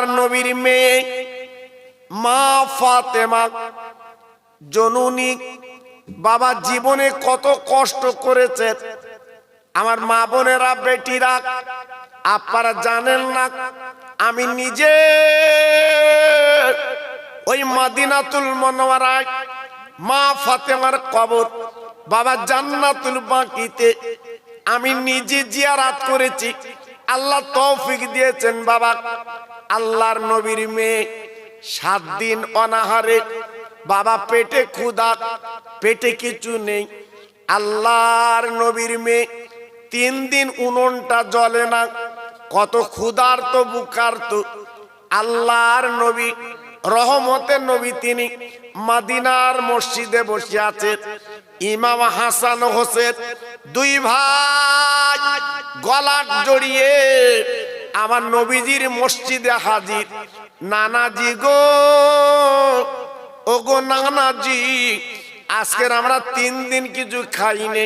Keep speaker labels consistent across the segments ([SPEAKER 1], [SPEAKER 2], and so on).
[SPEAKER 1] আল্লাহর নবীর মেয়ে মা ফাতেমা জননী বাবা জীবনে কত কষ্ট করেছে। আমার মা বোনেরা, বেটিরা, আপনারা জানেন না, আমি নিজে ওই মদিনাতুল মুনাওয়ারায় মা ফাতেমার কবর বাবা জান্নাতুল বাকিতে আমি নিজে জিয়ারত করেছি। আল্লাহ তৌফিক দিয়েছেন বাবা। আল্লাহর নবীর মেয়ে 7 দিন অনাহারে বাবা, পেটে ক্ষুধা, পেটে কিছু নেই। আল্লাহর নবীর মেয়ে 3 দিন উনুনটা জ্বলে না, কত ক্ষুধার্ত বুকার্ত। আল্লাহর নবী রহমতের নবী, তিনি মদিনার মসজিদে বসে আছেন। ইমাম হাসান হোসেন 2 ভাই গলা জড়িয়ে আমার নবীজির মসজিদে হাজির। নানাজি গো, ও গো নানাজি, আজকের আমরা 3 দিন কিছু খাইনি,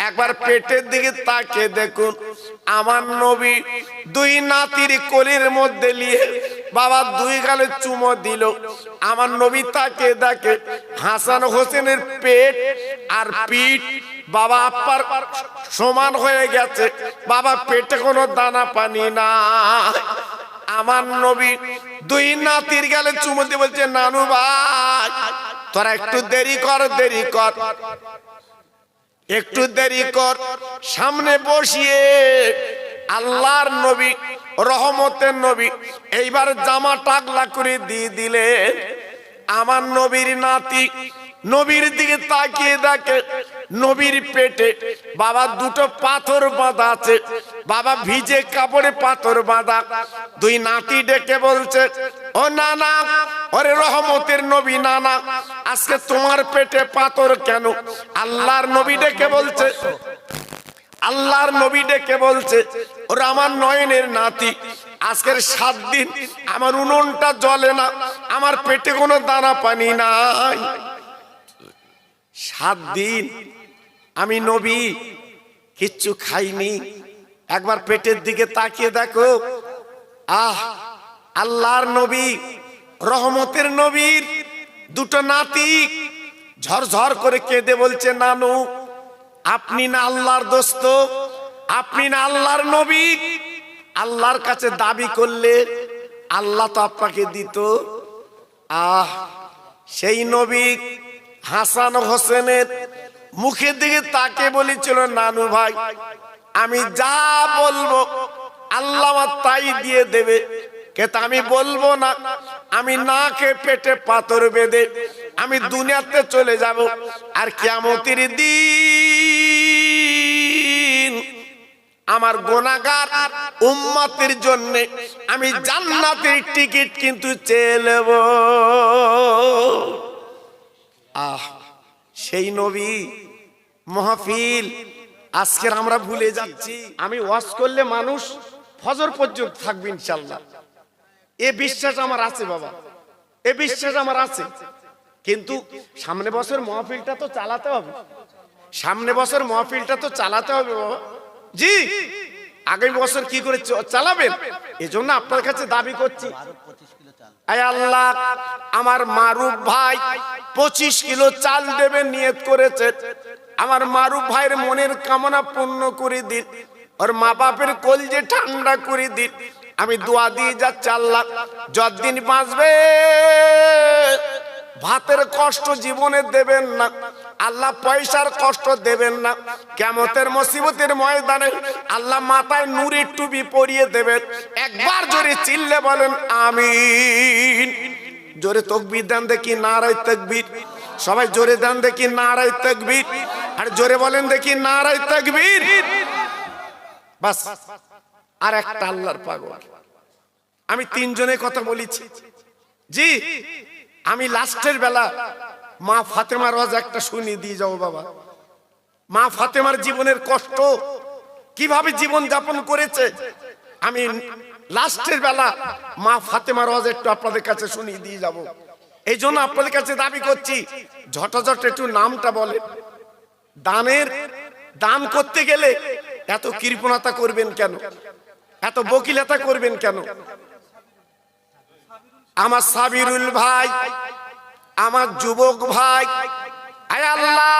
[SPEAKER 1] একবার পেটের দিকে তাকিয়ে দেখুন। আমার নবী 2 নাতির কোলের মধ্যে নিয়ে বাবা 2 গালে চুমো দিল। আমার নবী তাকে দেখে হাসান হোসেনের পেট আর পিঠ বাবা আপার সমান হয়ে গেছে। বাবা পেটে কোনো দানা পানি না। আমার নবী 2 নাতির গালে চুমো দিয়ে বলছে, নানু ভাই তোরা একটু দেরি কর, দেরি কর, একটু দেরি কর। সামনে বসিয়ে আল্লাহর নবী রহমতের নবী এইবার জামা টাকলা করে দিয়ে দিলেন। আমার নবীর নাতি নবীর দিকে তাকিয়ে দেখে নবীর পেটে বাবা 2টো পাথর বাঁধা আছে। বাবা ভিজে কাপড়ে পাথর বাঁধা। 2 নাতি ডেকে বলছে, ও নানা, ওরে রহমতের নবী নানা, আজকে তোমার পেটে পাথর কেন? আল্লাহর নবী ডেকে বলছে, আল্লাহর নবী ডেকে বলছে, ওরা আমার নয়নের নাতি, আজকের 7 দিন আমার উনুনটা জ্বলে না, আমার পেটে কোনো দানা পানি নাই। 7 দিন আমি নবী কিচ্ছু খাইনি। একবার পেটের দিকে তাকিয়ে দেখো। আল্লাহর নবী রহমতের নবীর 2টো নাতি ঝরঝর করে কেঁদে বলছে, নানু আপনি না আল্লাহর দোস্ত, আপনি না আল্লাহর নবী, আল্লাহর কাছে দাবি করলে আল্লাহ তো আপনাকে দিত। সেই নবী হাসান হোসেনের মুখের দিকে তাকে বলেছিল, নানু ভাই আমি যা বলবো আল্লাহ তাই দিয়ে দেবে, কিন্তু আমি বলবো না। আমি না খেয়ে পেটে পাথর বেঁধে আমি দুনিয়াতে চলে যাব, আর কিয়ামতের দিন আমার গুনাহগার উম্মতের জন্য আমি জান্নাতের টিকিট কিন্তু চেয়ে নেব। সেই নবী মাহফিল আজকের আমরা ভুলে যাচ্ছি। আমি ওয়াজ করলে মানুষ ফজর পর্যন্ত থাকবে ইনশাআল্লাহ, এ বিশ্বাস আমার আছে বাবা, এ বিশ্বাস আমার আছে। কিন্তু সামনে বছর মাহফিলটা তো চালাতে হবে, সামনে বছর মাহফিলটা তো চালাতে হবে বাবা। জি, আগামী বছর কি করে চালাবেন, এজন্য আপনার কাছে দাবি করছি। আয় আল্লাহ, আমার মারুফ ভাই 25 কিলো চাল দেবেন নিয়ত করেছে। আমার মারুফ ভাইয়ের মনের কামনা পূর্ণ করে দিন, ওর মা বাপের কলজে ঠান্ডা করে দিন। আমি দোয়া দিয়ে যাচ্ছি, আল্লাহ যতদিন বাঁচবে ভাতের কষ্ট জীবনে দেবেন না, আল্লাহ পয়সার কষ্ট দেবেন না। কিয়ামতের মুসিবতের ময়দানে আল্লাহ মাথায় নূরের টুপি পরিয়ে দেবেন। একবার জোরে চিল্লে বলেন আমিন। জোরে তাকবীর দেন দেখি, নারায়ে তাকবীর। সবাই জোরে দেন দেখি, নারায়ে তাকবীর। আর জোরে বলেন দেখি, নারায়ে তাকবীর। বাস, আর একটা আল্লাহর পাগল। আমি 3 জনের কথা বলেছি। জি, আমি লাস্টের বেলা মা ফাতেমার ওয়াজ একটা শুনিয়ে দিয়ে যাও বাবা। মা ফাতেমার জীবনের কষ্ট, কিভাবে জীবন যাপন করেছে, আমি লাস্টের বেলা মা ফাতেমার ওয়াজ একটু আপনাদের কাছে শুনিয়ে দিয়ে যাব। এই জন্য আপনাদের কাছে দাবি করছি, ঝটাঝট একটু নামটা বলে। দান করতে গেলে এত কৃপণতা করবেন কেন, এত বকিলতা করবেন কেন? আমার সাবিরুল ভাই, আমার যুবক ভাই, আয় আল্লাহ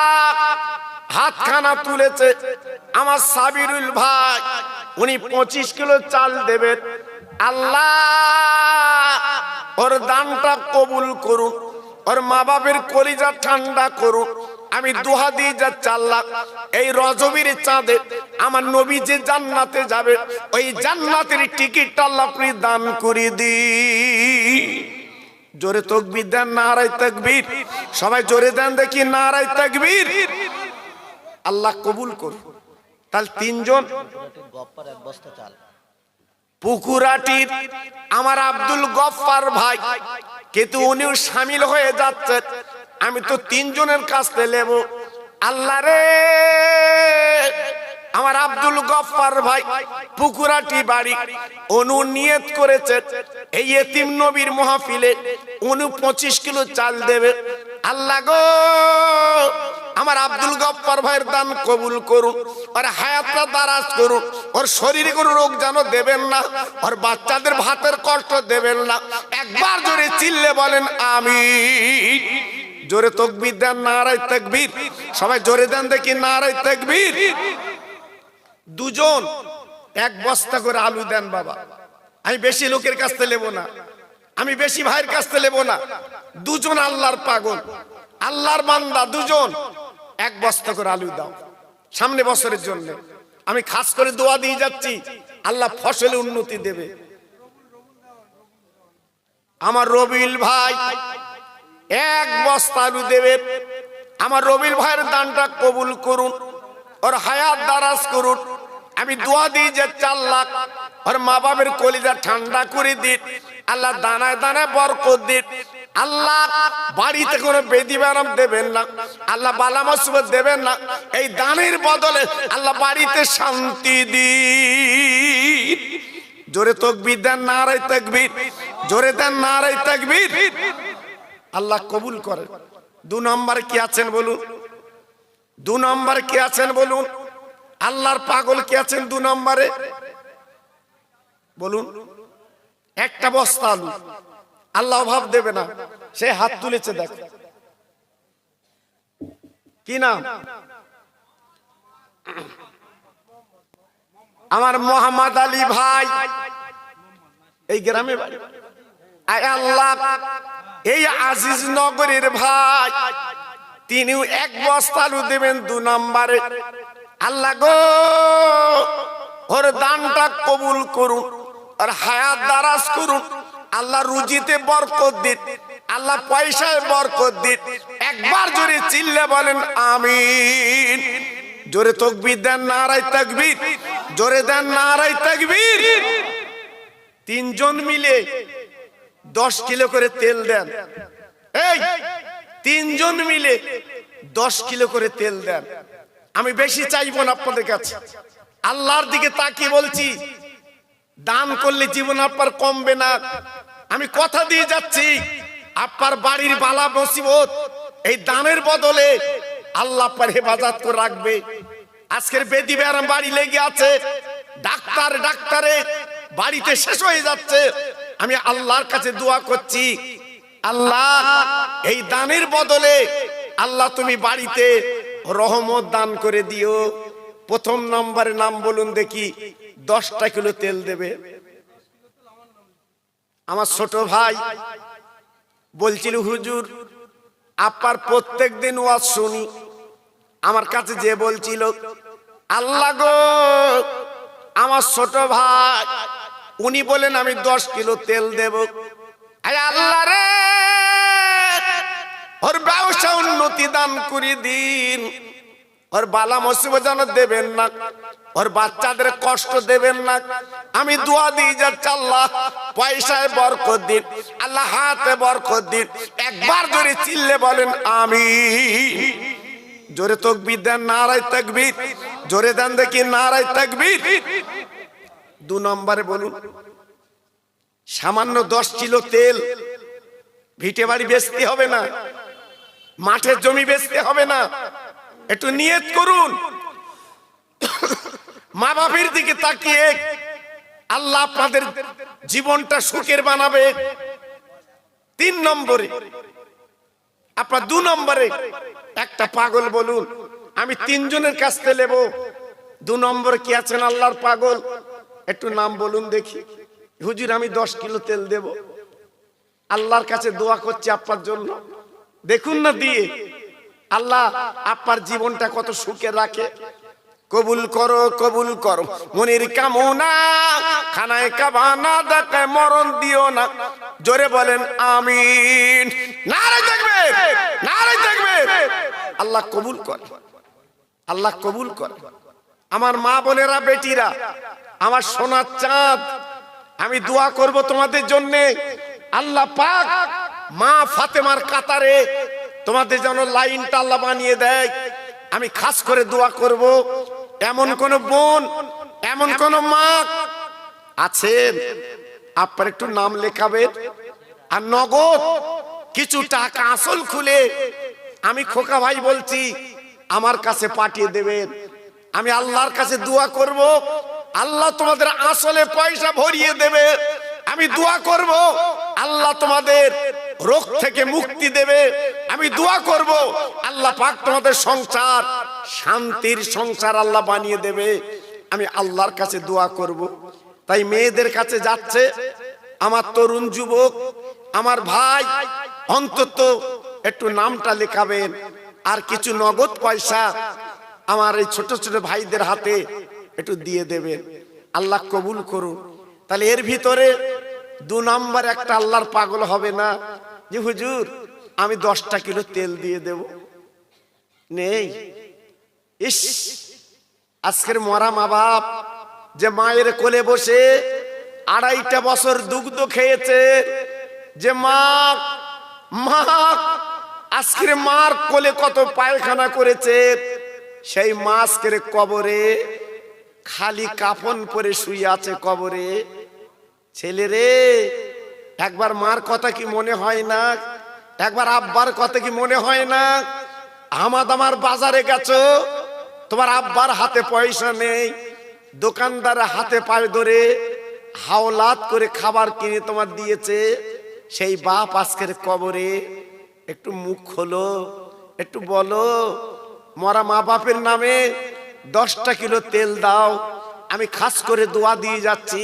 [SPEAKER 1] হাতখানা তুলেছে আমার সাবিরুল ভাই, উনি 25 কিলো চাল দেবেন। আল্লাহ ওর দানটা কবুল করুন, ওর মা বাপের কলিজা ঠান্ডা করুন। আমি দুহা দিয়ে যাচ্ছি আল্লাহ, এই রজবীর চাঁদে আমার নবী যে জান্নাতে যাবে, ওই জান্নাতের টিকিটটা আল্লাহ আপনি দান করে দিন। জোরে তাকবীর দেন, নারায়ে তাকবীর। সবাই জোরে দেন দেখি, নারায়ে তাকবীর। আল্লাহ কবুল করুন। তাহলে তিনজন। পুকুরাটির আমার আব্দুল গফফার ভাই, কিন্তু উনিও শামিল হয়ে যাচ্ছে। আমি তো তিনজনের কাছ থেকে নেব। আল্লাহ রে, আমার আব্দুল গফফার ভাই পুকুরাটি বাড়ি, অনু নিয়ত করেছে এই এতিম নবীর মাহফিলে উনি 25 কিলো চাল দেবে। আল্লাহ গো, আমার আব্দুল গফফার ভাইয়ের দান কবুল করুন, আর হায়াতটা দারাজ করুন, ওর শরীরে কোনো রোগ যেন দেবেন না, ওর বাচ্চাদের ভাতের কষ্ট দেবেন না। একবার জোরে চিল্লে বলেন আমিন। জোরে তাকবীর দেন, নারায়ে তাকবীর। সবাই জোরে দেন দেখি, নারায়ে তাকবীর। দুজন 1 বস্তা করে আলু দেন বাবা। আমি বেশি লোকের কাছ থেকে নেব না, আমি বেশি ভাইয়ের কাছ থেকে নেব না। দুজন আল্লাহর পাগল, আল্লাহর বান্দা, দুজন 1 বস্তা করে আলু দাও সামনে বছরের জন্য। আমি খাস করে দোয়া দিয়ে যাচ্ছি, আল্লাহ ফসলে উন্নতি দেবে। আমার রবিউল ভাই 1 বস্তা আলু দেবে। আমার রবিউল ভাইয়ের দানটা কবুল করুন, ওর হায়াত দারাজ করুন। আমি দোয়া দিই যে 4 লাখ ওর মা বাবার কলিজা ঠান্ডা করে দিন। আল্লাহ দানায় দানায় বরকত দিন। আল্লাহ বাড়িতে কোনো বেদি বারাম দেবেন না, আল্লাহ বালা মুসিবত দেবেন না। এই দানের বদলে আল্লাহ বাড়িতে শান্তি দিন। জোরে তাকবীর দেন, নারায়ে তাকবীর। জোরে দেন, নারায়ে তাকবীর। আল্লাহ কবুল করে। 2 নম্বরে কি আছেন বলুন? 2 নম্বরে কি আছেন বলুন? আল্লাহর পাগল কি আছেন 2 নম্বরে বলুন? 1টা বস্তা আলু, আল্লাহ অভাব দেবে না। সে হাত তুলেছে, দেখ কি নাম? আমার মোহাম্মদ আলী ভাই, এই গ্রামে বাড়ি। আয় আল্লাহ, এই আজিজ নগরের ভাই, তিনিও 1 বস্তা আলু দেবেন 2 নম্বরে। আল্লাহ গো, ওর দানটা কবুল করুন, আর হায়াত দারাজ করুন। আল্লাহ রুজিতে বরকত দিন, আল্লাহ পয়সায় বরকত দিন। একবার জোরে চিল্লে বলেন আমিন। জোরে তাকবীর দেন, নারায়ে তাকবীর। জোরে দেন, নারায়ে তাকবীর। 3 জন মিলে 10 কিলো করে তেল দেন। এই 3 জন মিলে 10 কিলো করে তেল দেন। আমি বেশি চাইবো না আপনাদের কাছে, আল্লাহর দিকে তাকিয়ে বলছি, দান করলে জীবন আপনার কমবে না। আমি কথা দিয়ে যাচ্ছি, আপনার বাড়ির বালা মুসিবত এই দানের বদলে আল্লাহ আপনার হেফাজত করে রাখবে। আজকের বেদি ব্যারাম বাড়ি লেগে আছে, ডাক্তারে বাড়িতে শেষ হয়ে যাচ্ছে। আমি আল্লাহর কাছে দোয়া করছি, আল্লাহ এই দানের বদলে আল্লাহ তুমি বাড়িতে রহমত দান করে দিও। 1 নম্বরের নাম বলুন দেখি, 10টা কিলো তেল দেবে। আমার ছোট ভাই বলছিল, হুজুর আপনার প্রত্যেক দিন ওয়াজ শুনি। আমার কাছে যে বলছিল, আল্লাহ গো, আমার ছোট ভাই উনি বলেন আমি 10 কিলো তেল দেব। আয় আল্লাহ রে, ওর ব্যবসা উন্নতি দান করে দিন, ওর বালা মুসিবত যেন দেবেন না, ওর বাচ্চাদের কষ্ট দেবেন না। আমি দোয়া দিই যাচ্ছি, আল্লাহ পয়সায় বরকত দিন, আল্লাহ হাতে বরকত দিন। একবার জোরে চিল্লে বলেন আমিন। জোরে তাকবীর দেন, নারায়ে তাকবীর। জোরে দেন দেখি, নারায়ে তাকবীর। 2 নম্বরে বলুন, সামান্য 10 কিলো তেল ভিটে বাড়ি বেচতে হবে না, মাঠের জমি বেচতে হবে না। একটু নিয়ত করুন, মা বাপের দিকে তাকিয়ে আল্লাহ আপনাদের জীবনটা সুখের বানাবে। 3 নম্বরে আপনার 2 নম্বরে একটা পাগল বলুন, আমি 3 জনের কাছ থেকে নেব। 2 নম্বরে কি আছেন আল্লাহর পাগল? একটু নাম বলুন দেখি। হুজুর আমি 10 কিলো তেল দেব, আল্লাহর কাছে দোয়া করছি আপনার জন্য। দেখুন না দিয়ে আল্লাহ আপনার জীবনটা কত সুখে রাখে। কবুল করো, কবুল করো মনির কামনা, খানায় কাবানা দেখায় মরণ দিও না। জোরে বলেন আমিন। নারে তাকবীর, নারে তাকবীর। আল্লাহ কবুল করে, আল্লাহ কবুল করে। আমার মা বোনেরা, বেটিরা, আমার সোনার চাঁদ, আমি দোয়া করব তোমাদের জন্য। আল্লাহ পাক মা ফাতেমার কাতারে তোমাদের যেন লাইনটা আল্লাহ বানিয়ে দেয়। আমি খাস করে দোয়া করব। এমন কোন বোন, এমন কোন মা আছেন, আপনার একটু নাম লেখাবেন আর নগদ কিছু টাকা আসল খুলে আমি খোকা ভাই বলছি আমার কাছে পাঠিয়ে দেবেন। আমি আল্লাহর কাছে দোয়া করব, আল্লাহ তোমাদের আসলে পয়সা ভরিয়ে দেবে। আমি দোয়া করব আল্লাহ তোমাদের রোগ থেকে মুক্তি দেবে। আমি দোয়া করব আল্লাহ পাক তোমাদের সংসার শান্তির সংসার আল্লাহ বানিয়ে দেবে। আমি আল্লাহর কাছে দোয়া করব। তাই মেয়েদের কাছে যাচ্ছে আমার তরুণ যুবক, আমার ভাই, অন্তত একটু নামটা লেখাবেন আর কিছু নগদ পয়সা আমার এই ছোট ছোট ভাইদের হাতে একটু দিয়ে দেবেন। আল্লাহ কবুল করুন। তাহলে এর ভিতরে 2 নম্বর একটা আল্লাহর পাগল হবে না যে হুজুর আমি 10টা কিলো তেল দিয়ে দেব? নেই। ইস, আজকের মরা মা বাপ যে মায়ের কোলে বসে 2.5 বছর দুগ্ধ খেয়েছে, যে মা আজকের মার কোলে কত পায়খানা করেছে, সেই মা আজকের কবরে খালি কাফন পরে শুয়ে আছে কবরে। ছেলে রে, একবার মার কথা কি মনে হয় না? একবার আব্বার কথা কি মনে হয় না? আমার বাজারে গেছো, তোমার আব্বার হাতে পয়সা নেই, দোকানদারের হাতে পায়ে ধরে হাওলাত করে খাবার কিনে তোমার দিয়েছে, সেই বাপ আজকের কবরে। একটু মুখ খোলো, একটু বলো মরা মা বাপের নামে 10টা কিলো তেল দাও। আমি খাস করে দোয়া দিয়ে যাচ্ছি,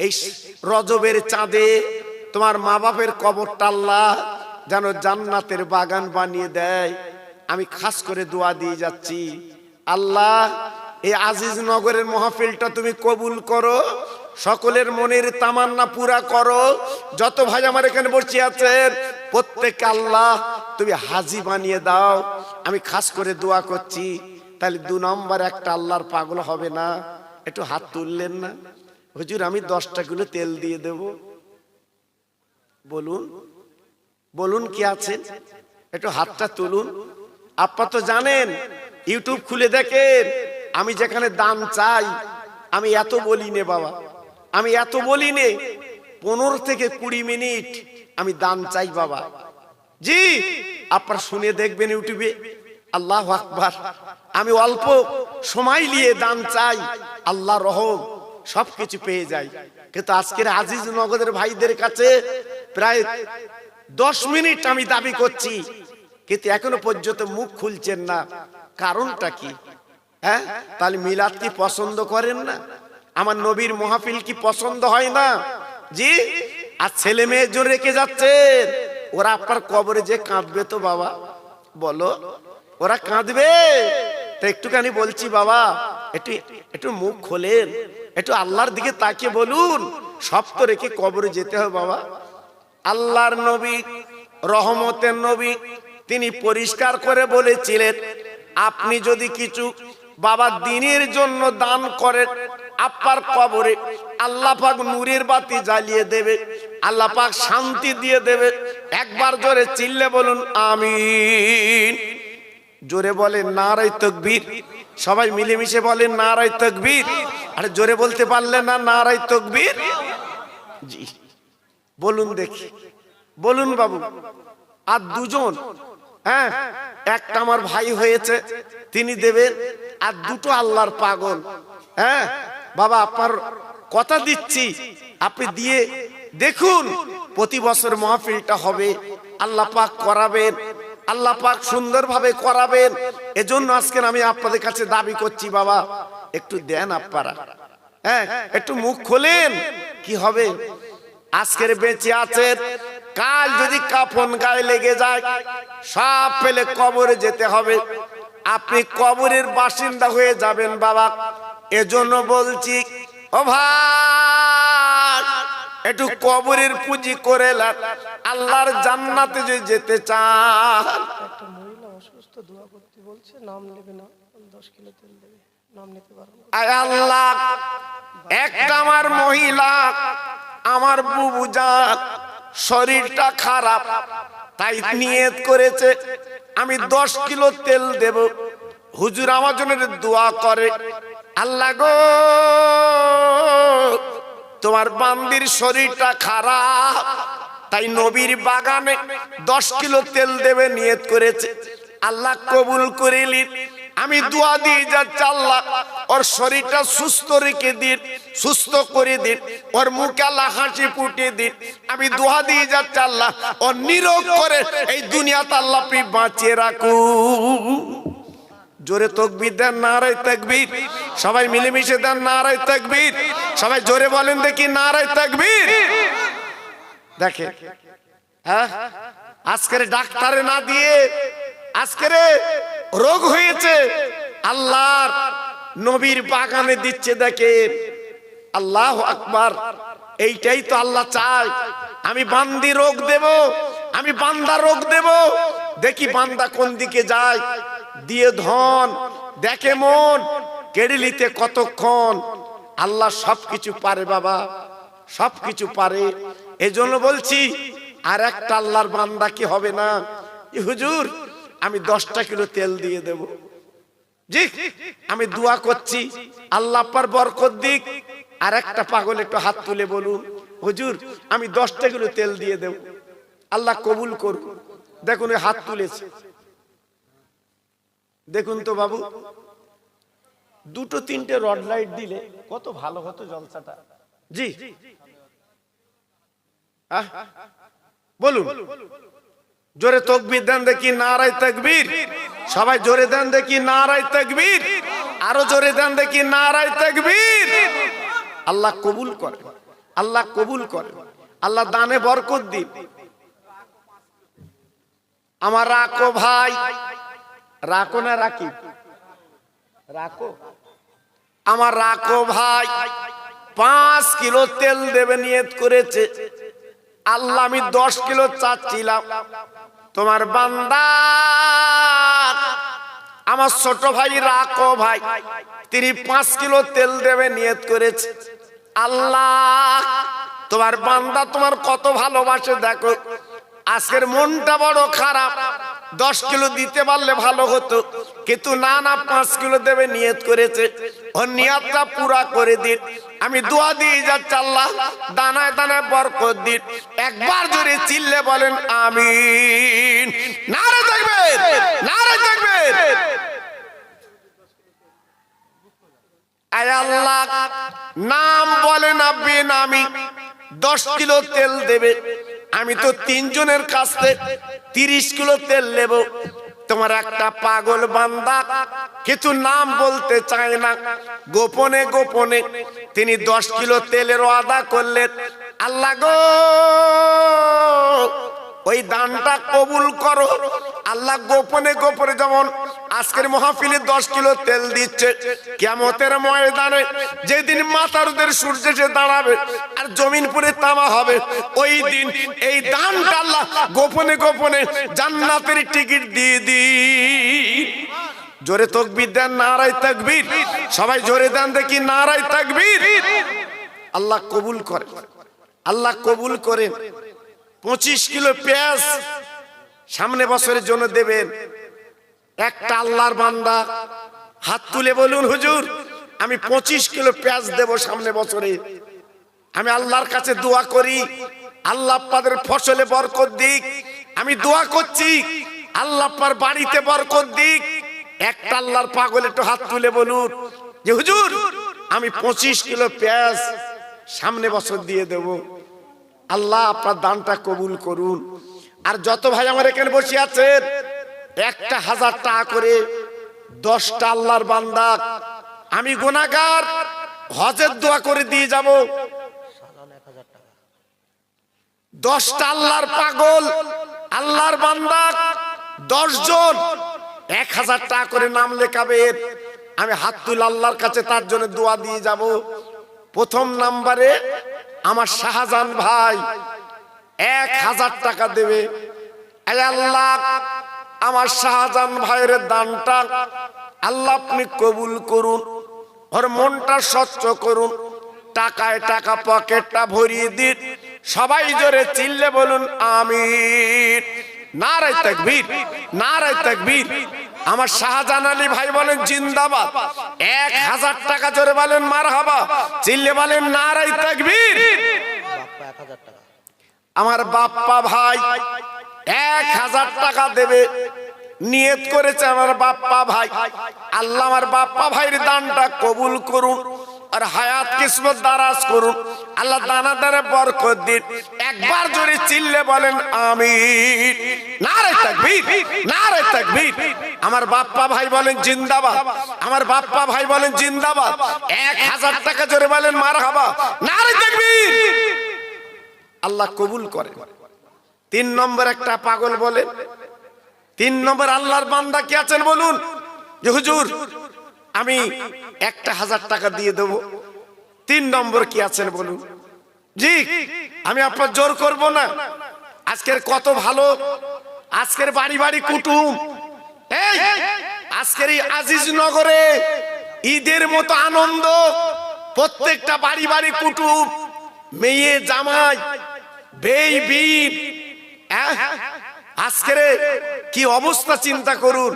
[SPEAKER 1] এই রজবের চাঁদে তোমার মা বাপের কবরটা আল্লাহ যেন জান্নাতের বাগান বানিয়ে দেয়। আমি খাস করে দোয়া দিয়ে যাচ্ছি, আল্লাহ এই আজিজ নগরের মাহফিলটা তুমি কবুল করো, সকলের মনের তামান্না পুরা করো। যত ভাই আমার এখানে বসে আছেন প্রত্যেককে আল্লাহ তুমি হাজি বানিয়ে দাও। আমি খাস করে দোয়া করছি। তাহলে 2 নম্বর একটা আল্লাহর পাগল হবে না? একটু হাত তুললেন না? হুজুর আমি 10টা কিলো তেল দিয়ে দেব। বলুন, বলুন কি আছেন? একটু হাতটা তুলুন। আপনি তো জানেন, ইউটিউব খুলে দেখেন, আমি যেখানে দান চাই আমি এত বলি নে বাবা, আমি এত বলি নে, 15 থেকে 20 মিনিট আমি দান চাই বাবা। জি, আপনারা শুনে দেখবেন ইউটিউবে। আল্লাহু আকবার। আমি অল্প সময় নিয়ে দান চাই, আল্লাহ রহম সবকিছু পেয়ে যাই। কিন্তু আজকের আজিজ নগরের ভাইদের কাছে প্রায় 10 মিনিট আমি দাবি করছি, কিন্তু এখনো পর্যন্ত মুখ খুলছেন না। কারণটা কি? হ্যাঁ, তাহলে মিলাদ কি পছন্দ করেন না? আমার নবীর মাহফিল কি পছন্দ হয় না? জি। আর ছেলে মেয়ে জোর রেখে যাচ্ছেন, ওরা আপনার কবরে যে কাঁদবে তো বাবা, বলো ওরা কাঁদবে তো? একটুখানি বলছি বাবা, একটু একটু মুখ খোলেন, একটু আল্লাহর দিকে তাকিয়ে বলুন, সব তো রেখে কবরে যেতে হবে বাবা। আল্লাহর নবী, রহমতের নবী, তিনি পরিষ্কার করে বলেছিলেন, আপনি যদি কিছু বাবা দ্বীনের জন্য দান করেন, আপনার কবরে আল্লাহ পাক নূরের বাতি জ্বালিয়ে দেবে, আল্লাহ পাক শান্তি দিয়ে দেবে। একবার জোরে চিল্লে বলুন আমিন। জোরে বলেন নারায়ে তাকবীর। সবাই মিলেমিশে বলেন নারায়ে তাকবীর। আরে জোরে বলতে পারলে না নারায়ে তাকবীর? জি বলুন দেখি, বলুন বাবু। আর 2 জন, হ্যাঁ, একটা আমার ভাই হয়েছে তিনি দেবেন, আর 2টো আল্লাহর পাগল। হ্যাঁ বাবা, আপনার কথা দিচ্ছি, আপনি দিয়ে দেখুন প্রতি বছর মাহফিলটা হবে, আল্লাহ পাক করাবেন, আল্লাহ পাক সুন্দরভাবে করাবেন। এজন্য আজকে আমি আপনাদের কাছে দাবি করছি, বাবা একটু দেন আপনারা, হ্যাঁ একটু মুখ খোলেন। কি হবে? আজকের বেঁচে আছেন, কাল যদি কাফন গায়ে লেগে যায় সব ফেলে কবরে যেতে হবে, আপনি কবরের বাসিন্দা হয়ে যাবেন বাবা। এজন্য বলছি ও ভাই, একটু কবরের পুঁজি করে আল্লাহর জান্নাতে যে যেতে চান।
[SPEAKER 2] একটা মহিলা অসুস্থ, দোয়া করতে বলছে, নাম নেবে না, 10 কিলো তেল দেবে, নাম নিতে পারবো।
[SPEAKER 1] আয় আল্লাহ, একটা আমার মহিলা, আমার বুবুজান শরীরটা খারাপ, তাই নিয়ত করেছে আমি 10 কিলো তেল দেব। হুজুর আমার জন্য দোয়া করে। আল্লাহ গো, তোমার বান্দির শরীরটা খারাপ, তাই নবীর বাগানে 10 কিলো তেল দেবে নিয়ত করেছে। আল্লাহ কবুল করিলেন। আমি দোয়া দিয়ে যাচ্ছি, আল্লাহ ওর শরীরটা সুস্থ রেখে দিন, সুস্থ করে দিন, ওর মুখে আল্লাহ হাসি ফুটিয়ে দিন। আমি দোয়া দিয়ে যাচ্ছি, আল্লাহ ওর নিরোগ করে এই দুনিয়াতে আল্লাহ আপনি বাঁচিয়ে রাখুন। জোরে তাকবীর দেন, নারায়ে তাকবীর। সবাই মিলেমিশে দেন নারায়ে তাকবীর। সবাই জোরে বলেন দেখি নারায়ে তাকবীর। দেখে হ্যাঁ, আজকের ডাক্তারে না দিয়ে আজকের রোগ হয়েছে, আল্লাহর নবীর বাগানে দিচ্ছে। দেখেন আল্লাহু আকবার, এইটাই তো আল্লাহ চায়। আমি বান্দি রোগ দেব, আমি বান্দা রোগ দেব, দেখি বান্দা কোন দিকে যায়। দিয়ে ধন দেখে মন কেড়ে নিতে কতক্ষণ। আল্লাহ সবকিছু পারে বাবা, সবকিছু পারে। এজন্য বলছি আর একটা আল্লাহর বান্দা কি হবে না? হুজুর আমি 10টা কিলো তেল দিয়ে দেব। জি আমি দোয়া করছি, আল্লাহ পার বরকত দিক। আর একটা পাগল একটু হাত তুলে বলুন, হুজুর আমি 10টা কিলো তেল দিয়ে দেব, আল্লাহ কবুল করুন। দেখুন ওই হাত তুলেছে, দেখুন তো বাবু, 2-3টে রড লাইট দিলে কত ভালো হতো জলসাটা। জি বলুন, জোরে তাকবীর দেন দেখি নারায়ে তাকবীর। সবাই জোরে দেন দেখি নারায়ে তাকবীর। আরো জোরে দেন দেখি নারায়ে তাকবীর। আল্লাহ কবুল করে, আল্লাহ কবুল করে, আল্লাহ দানে বরকত দিন। আমার রাখো ভাই, রাখো না রাখি, রাখো আমার রাখো ভাই 5 কিলো তেল দেবে নিয়ত করেছে। আল্লাহ আমি 10 কিলো চাচ্ছিলাম, তোমার বান্দা আমার ছোট ভাই রাখো ভাই তিনি 5 কিলো তেল দেবে নিয়ত করেছে। আল্লাহ তোমার বান্দা তোমার কত ভালোবাসে দেখো, আজকের মনটা বড় খারাপ, 10 কিলো দিতে পারলে ভালো হতো, কিন্তু না না 5 কিলো দেবে নিয়ত করেছে। ওর নিয়তটা পুরা করে দিন। আমি দোয়া দিয়ে যাচ্ছি, আল্লাহ দানায় দানায় বরকত দিন। একবার জোরে চিল্লে বলেন আমিন। নারায়ে তাকবীর, নারায়ে তাকবীর। আয় আল্লাহ নাম বলেন আপনি, আমি 10 কিলো তেল দেবে। আমি তো 3 জনের কাছ থেকে 30 কিলো তেল নেব। তোমার একটা পাগল বান্দা কিছু নাম বলতে চায় না, গোপনে গোপনে তিনি 10 কিলো তেলের ওয়াদা করলেন। আল্লাহ গো ওই দানটা কবুল করো। আল্লাহ গোপনে গোপনে যেমন আজকের মাহফিলে 10 কিলো তেল দিচ্ছে, কিয়ামতের ময়দানে যেদিন মাথার সূর্য এসে দাঁড়াবে আর জমিন পুরে তামা হবে, ওই দিন এই দানটা আল্লাহ গোপনে গোপনে জান্নাতের টিকিট দিয়ে দিন। জোরে তাকবীর দেন, নারায়ে তাকবীর। সবাই জোরে দেন দেখি নারায়ে তাকবীর। আল্লাহ কবুল করে, আল্লাহ কবুল করেন। 25 কিলো পেঁয়াজ সামনে বছরের জন্য দেবেন। একটা আল্লাহর বান্দা হাত তুলে বলুন, হুজুর আমি 25 কিলো পেঁয়াজ দেব সামনে বছরে। আমি আল্লাহর কাছে দোয়া করি, আল্লাহ আপনাদের ফসলে বরকত দিক। আমি দোয়া করছি আল্লাহ আপনার বাড়িতে বরকত দিক। একটা আল্লাহর পাগল একটু হাত তুলে বলুন যে হুজুর আমি 25 কিলো পেঁয়াজ সামনে বছর দিয়ে দেব। আল্লাহ আপনার দানটা কবুল করুন। আর যত ভাই আমার এখানে বসে আছেন, 1,000 টাকা করে 10টা আল্লাহর বান্দা, আমি গুনাহগার, হজের দোয়া করে দিয়ে যাব। 10টা আল্লাহর পাগল, আল্লাহর বান্দা 10 জন 1,000 টাকা করে নাম লেখাবে। আমি হাত তুলে আল্লাহর কাছে তার জন্য দোয়া দিয়ে যাব। প্রথম নাম্বারে আমার শাহজাহান ভাই 1,000 টাকা দেবে। আয় আল্লাহ, আমার শাহজাহান ভাইয়ের দানটা আল্লাহ আপনি কবুল করুন, ওর মনটা স্বচ্ছ করুন, টাকায় টাকা পকেটটা ভরিয়ে দিন। সবাই জোরে চিল্লে বলুন আমিন। নারায়ে তাকবীর, নারায়ে তাকবীর। আমার শাহজাহান আলী ভাই বলেন জিন্দাবাদ। 1,000 টাকা জোরে বলেন মারহাবা, চিল্লে বলেন নারায়ে তাকবীর। আমার বাপ্পা ভাই 1,000 টাকা দেবে, নিয়ত করেছে আমার বাপ্পা ভাই। আল্লাহ আমার বাপ্পা ভাইয়ের দানটা কবুল করুন আর হায়াত কিসমত দারাজ করুন। আল্লাহ দানা দানে বরকত দিন। একবার জোরে চিল্লে বলেন আমিন। নারায়ে তাকবীর, নারায়ে তাকবীর। আমার বাপ্পা ভাই বলেন জিন্দাবাদ, আমার বাপ্পা ভাই বলেন জিন্দাবাদ। 1,000 টাকা জোরে বলেন মারহাবা, নারায়ে তাকবীর। আল্লাহ কবুল করে। 3 নম্বর একটা পাগল বলেন, 3 নম্বর আল্লাহর বান্দা কি আছেন বলুন যে হুজুর আমি 1,000 টাকা দিয়ে দেব। 3 নম্বর কি আছেন বলুন? জি, আমি আপনার জোর করব না। আজকের কত ভালো, আজকের বাড়ি বাড়ি কুটুম। এই আজকের এই আজিজ নগরে ঈদের মতো আনন্দ, প্রত্যেকটা বাড়ি বাড়ি কুটুম, মেয়ে জামাই বেবি। আজকের কি অবস্থা চিন্তা করুন।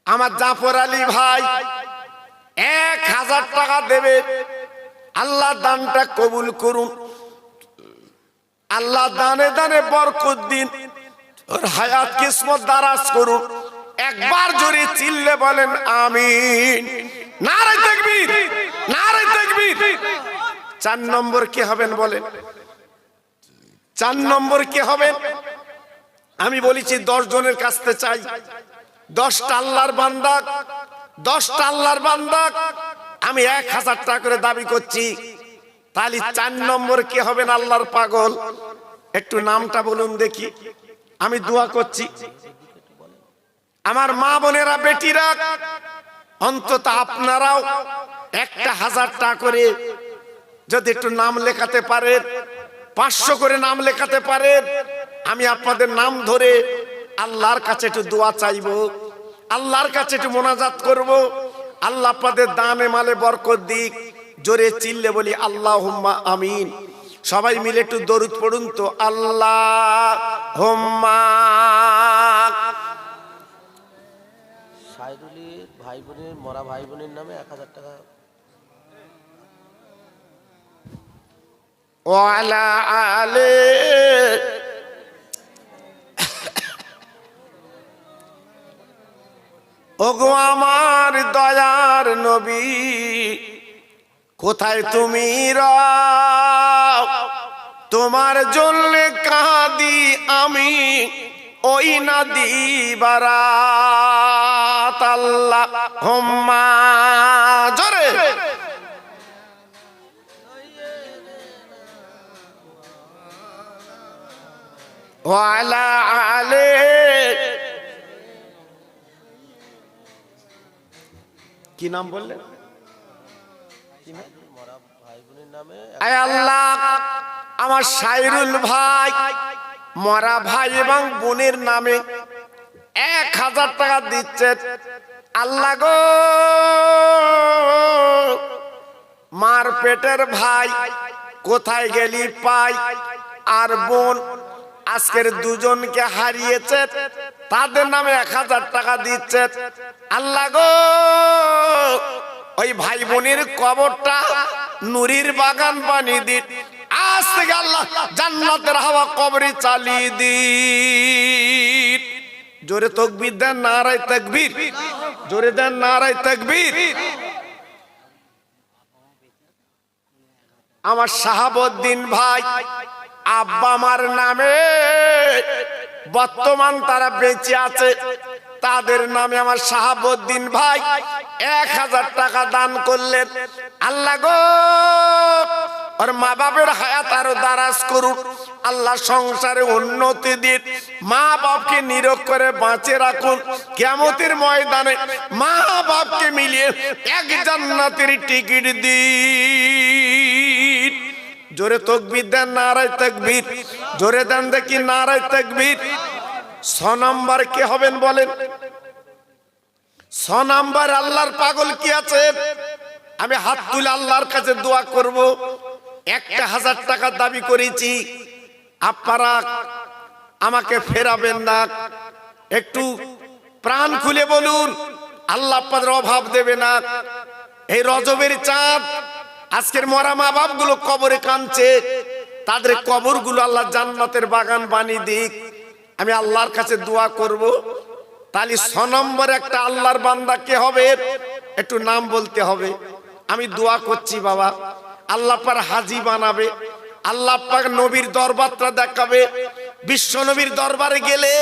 [SPEAKER 1] আমার জাফর আলী ভাই 1,000 টাকা দেবে। আল্লাহ দানটা কবুল করুন, আল্লাহ দানে দানে বরকত দিন, ওর হায়াত কিসমত দারাজ করুন। একবার জোরে চিল্লে বলেন আমিন। নারায়ে তাকবীর, নারায়ে তাকবীর। 4 নম্বর কি হবেন বলেন? 4 নম্বর কি হবেন? আমি বলেছি 10 জনের কাছে চাই, 10টা আল্লাহর বান্দা, 10টা আল্লাহর বান্দা আমি 1,000 টাকা করে দাবি করছি। তাহলে 4 নম্বর কি হবেন? আল্লাহর পাগল, একটু নামটা বলুন দেখি। আমি দোয়া করছি আমার মা বোনেরা বেটিরা, অন্তত আপনারাও 1,000 টাকা করে যদি একটু নাম লেখাতে পারেন, 500 করে নাম লেখাতে পারেন, আমি আপনাদের নাম ধরে আল্লাহর কাছে একটু দোয়া চাইবো, আল্লাহর কাছে একটু মোনাজাত করব। আল্লাহ আপনাদের দানে মালে বরকত দিক। জোরে চিল্লে বলি আল্লাহুম্মা আমিন। সবাই মিলে একটু দরুদ পড়ুন তো। আল্লাহুম্মা।
[SPEAKER 3] সাইদুলের ভাই বোনের, মরা ভাই বোনের নামে 1,000 টাকা।
[SPEAKER 1] ওয়ালা আলে ওগো আমার দয়ার নবী, কোথায় তুমি রও? তোমার জন্য কাঁদি আমি ওই নদী বারাত। আল্লাহুম্মা জোরে। ওয়ালা আলে। কি নাম বললেন? আয় আল্লাহ, আমার সাইরুল ভাই মরা ভাই এবং বোনের নামে 1,000 টাকা দিচ্ছে। আল্লাহ গো, মার পেটের ভাই কোথায় গেলি পাই, আর বোন আজকের 2 জনকে হারিয়েছে, তাদের নামে 1,000 টাকা দিচ্ছে। আল্লাহ গো, ওই ভাই বোনের কবরটা নুরির বাগান বানিয়ে দিন। আজ থেকে আল্লাহ জান্নাতের হাওয়া কবরে চালিয়ে দিন। জোরে তাকবীর দেন, নারায়ে তাকবীর। জোরে দেন নারায়ে তাকবীর। আমার শাহাবুদ্দিন ভাই আব্বা আমার নামে বর্তমান তারা বেঁচে আছে, তাদের নামে আমার শাহাবুদ্দিন ভাই 1000 টাকা দান করলেন। আল্লাহ গো আর মা বাপের হায়াত আরো দারাজ করুন, আল্লাহ সংসারে উন্নতি দিন, মা বাপকে নিরোগ করে বাঁচে রাখুন। কিয়ামতের ময়দানে মা বাপকে মিলিয়ে এক জান্নাতের টিকিট দিন। জোরে তাকবীর দেন, নারায়ে তাকবীর, জোরে দেন দেখি নারায়ে তাকবীর। 6 নাম্বার কে হবেন বলেন? 6 নাম্বার আল্লাহর পাগল কি আছে? আমি হাত তুলে আল্লাহর কাছে দোয়া করব। 1000 টাকা দাবি করেছি, আপনারা আমাকে ফেরাবেন না। একটু প্রাণ খুলে বলুন, আল্লাহ আপনাদের অভাব দেবে না। এই রজবের চাঁদ, আজকের মরা মা বাপ গুলো কবরে কাঁদছে, তাদের কবর গুলো আল্লাহ জান্নাতের বাগান বানিয়ে দিক। আমি আল্লাহর কাছে দোয়া করব। তাহলে 6 নম্বর একটা আল্লাহর বান্দা কে হবে? একটু নাম বলতে হবে। আমি দোয়া করছি বাবা, আল্লাহ পাক হাজী বানাবে, আল্লাহ পাক নবীর দরবারটা দেখাবে। বিশ্ব নবীর দরবারে গেলে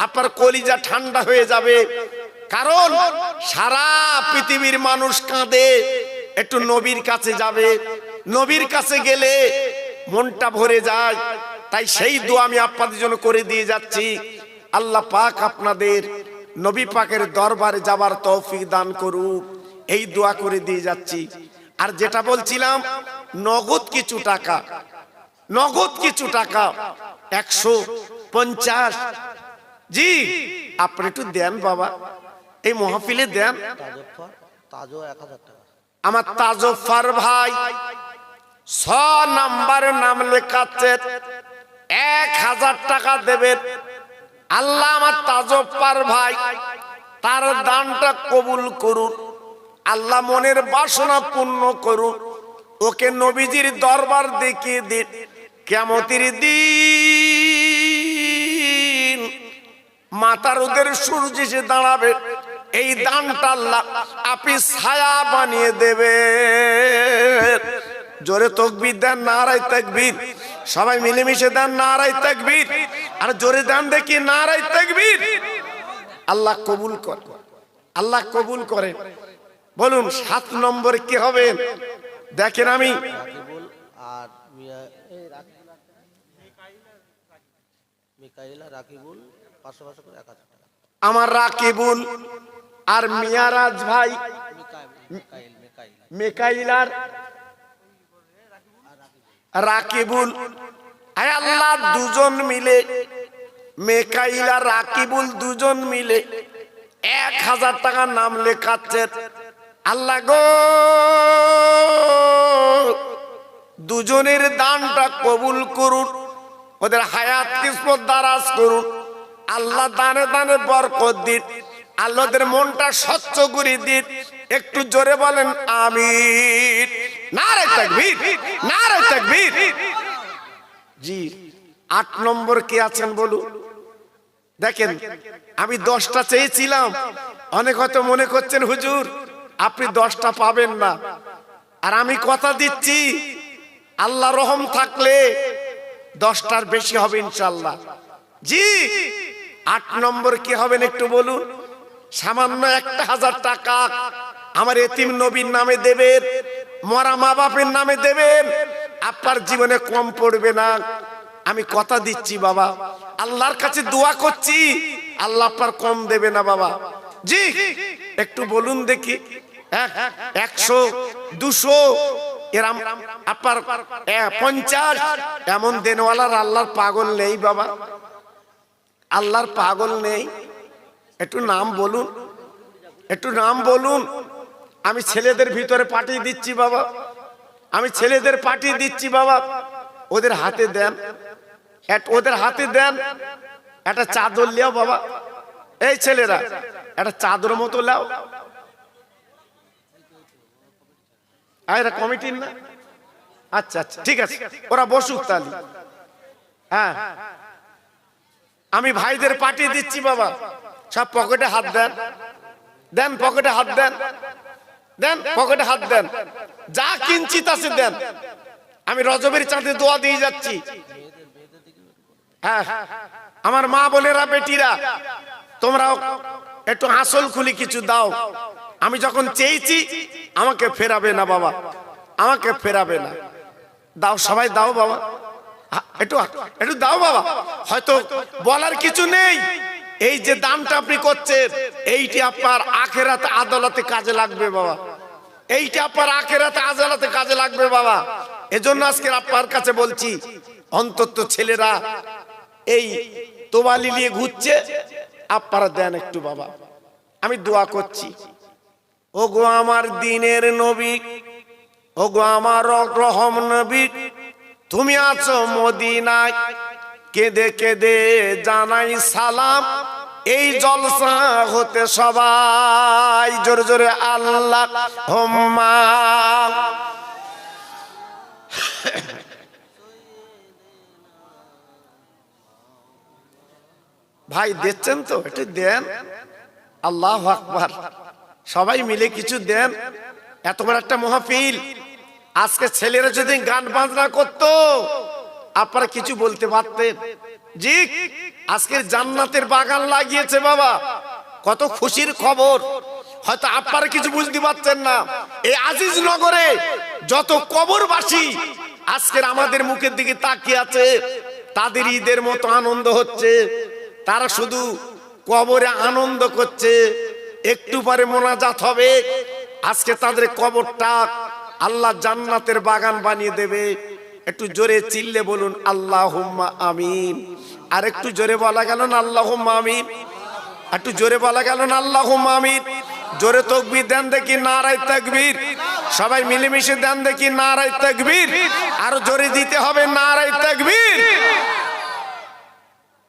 [SPEAKER 1] আপনার কলিজা ঠান্ডা হয়ে যাবে, কারণ সারা পৃথিবীর মানুষ কাঁদে, একটু নবীর কাছে যাবে, নবীর কাছে গেলে মনটা ভরে যায়। তাই সেই দোয়া আমি আপনাদের জন্য করে দিয়ে যাচ্ছি। আল্লাহ পাক আপনাদের নবী পাকের দরবারে যাবার তৌফিক দান করুক, এই দোয়া করে দিয়ে যাচ্ছি। আর যেটা বলছিলাম, নগদ কিছু টাকা, নগদ কিছু টাকা 150, জি আপনি একটু দেন বাবা, এই মাহফিলে দেন।
[SPEAKER 3] তাজও 1000 টাকা।
[SPEAKER 1] আমার তাজফার ভাই 6 নাম্বারে নাম লেখাচ্ছে, 1000 টাকা দেবেন। আল্লাহ আমার তাজফার ভাই তার দানটা কবুল করুন, আল্লাহ মনের বাসনা পূর্ণ করুন, ওকে নবীজির দরবার দেখিয়ে দিন। কিয়ামতের দিন মাথার ওদের সূর্য এসে দাঁড়াবে, এই দানটা আল্লাহ আপনি ছায়া বানিয়ে দেবে। জোরে তাকবীর দেন, নারায়ে তাকবীর। সবাই মিলেমিশে দেন নারায়ে তাকবীর, আর জোরে দেন দেখি নারায়ে তাকবীর। আল্লাহ কবুল করে, আল্লাহ কবুল করে। বলুন 7 নম্বর কি হবে? দেখেন আমি
[SPEAKER 3] রাকিবুল আর মিকাইলা, রাকিবুল 500 করে 1000 টাকা।
[SPEAKER 1] আমার রাকিবুল আর মিয়ারাজ ভাই, মিকাইলার রাকিবুল, আয় আল্লাহ দুজন মিলে, মিকাইলা রাকিবুল দুজন মিলে 1000 টাকা নাম লেখাচ্ছেন। আল্লাহ গো দুজনের দানটা কবুল করুন, ওদের হায়াত কিসমত দারাজ করুন, আল্লাহ দানে দানে বরকত দিন, আল্লাহদের মনটা স্বচ্ছ করে দিন। একটু জোরে বলেন আমিন। নারে তাকবীর, নারে তাকবীর। জি 8 নম্বর কে আছেন বলুন? দেখেন আমি 10টা চেয়েছিলাম, অনেক হয়তো মনে করছেন হুজুর আপনি 10টা পাবেন না, আর আমি কথা দিচ্ছি আল্লাহ রহম থাকলে 10টার বেশি হবে ইনশাআল্লাহ। জি 8 নম্বর কি হবেন একটু বলুন? সামান্য 1000 টাকা আমার এতিম নবীর নামে দেবেন, মরা মা বাপের নামে দেবেন, আপনার জীবনে কম পড়বে না। আমি কথা দিচ্ছি বাবা, আল্লাহর কাছে দোয়া করছি, আল্লাহ আপনার কম দেবে না বাবা। জি একটু বলুন দেখি, 100, 200 এরম আপনার 50, এমন দেনওয়ালার আল্লাহর পাগল নেই বাবা, আল্লাহর পাগল নেই। একটু নাম বলুন, একটু নাম বলুন। আমি ছেলেদের ভিতরে পাঠিয়ে দিচ্ছি বাবা, আমি ছেলেদের পাঠিয়ে দিচ্ছি বাবা, ওদের হাতে দেন, ওদের হাতে দেন একটা চাদর লিও বাবা। এই ছেলেরা একটা চাদর মতো লাও। এরা কমিটির না? আচ্ছা আচ্ছা ঠিক আছে, ওরা বসুক তাহলে। হ্যাঁ আমি ভাইদের পাঠিয়ে দিচ্ছি বাবা, সব পকেটে হাত দেন, দেন পকেটে হাত দেন, দেন পকেটে হাত দেন, যা কিঞ্চিত আছে দেন, আমি রজবের চাঁদে দোয়া দিয়ে যাচ্ছি। হ্যাঁ, আমার মা বোনেরা, বেটিরা, তোমরাও একটু আসল খুলি কিছু দাও। আমি যখন চেয়েছি আমাকে ফেরাবে না বাবা, আমাকে ফেরাবে না। দাও, সবাই দাও বাবা, একটু একটু দাও বাবা। হয়তো বলার কিছু নেই, এই যে দানটা আপনি করছেন এইটি আপনার আখিরাত আদালতে কাজে লাগবে বাবা, এইটা আপনার আখিরাত আদালতে কাজে লাগবে বাবা। এজন্য আজকে আপনার কাছে বলছি, অন্তত ছেলেরা এই তোবালি নিয়ে ঘুরছে, আপনারা দেন একটু বাবা। আমি দোয়া করছি, ও গো আমার দিনের নবী, ও গো আমার রহম নবী, তুমি আছো মদিনায়, কেঁদে কেঁদে জানাই সালাম, এই জলসা হতে সবাই জোরে জোরে আল্লাহ হুম্মা। ভাই দিচ্ছেন তো, একটু দেন। আল্লাহু আকবার, সবাই মিলে কিছু দেন। এত বড় একটা মাহফিল, আজকে ছেলেরা যদি গান বাজনা করতো আপনারা কিছু বলতে পারতেন। জি, আজকের জান্নাতের বাগান লাগিয়েছে বাবা, কত খুশির খবর। হয়তো আপনারা কিছু বুঝতে পারছেন না, এই আজিজ নগরে যত কবরবাসী আজকের আমাদের মুখের দিকে তাকিয়ে আছে, তাদের ঈদের মতো আনন্দ হচ্ছে। তারা শুধু কবরে আনন্দ করছে, একটু পরে মোনাজাত হবে, আজকে তাদের কবরটা আল্লাহ জান্নাতের বাগান বানিয়ে দেবে। একটু জোরে চিল্লে বলুন আল্লাহুম্মা আমিন। আর একটু জোরে বলা গেল না আল্লাহুম্মা আমিন? একটু জোরে বলা গেল না আল্লাহুম্মা আমিন? জোরে তাকবীর দেন দেখি, নারায়ে তাকবীর। সবাই মিলেমিশে দেন দেখি, নারায়ে তাকবীর। আরো জোরে দিতে হবে, নারায়ে তাকবীর।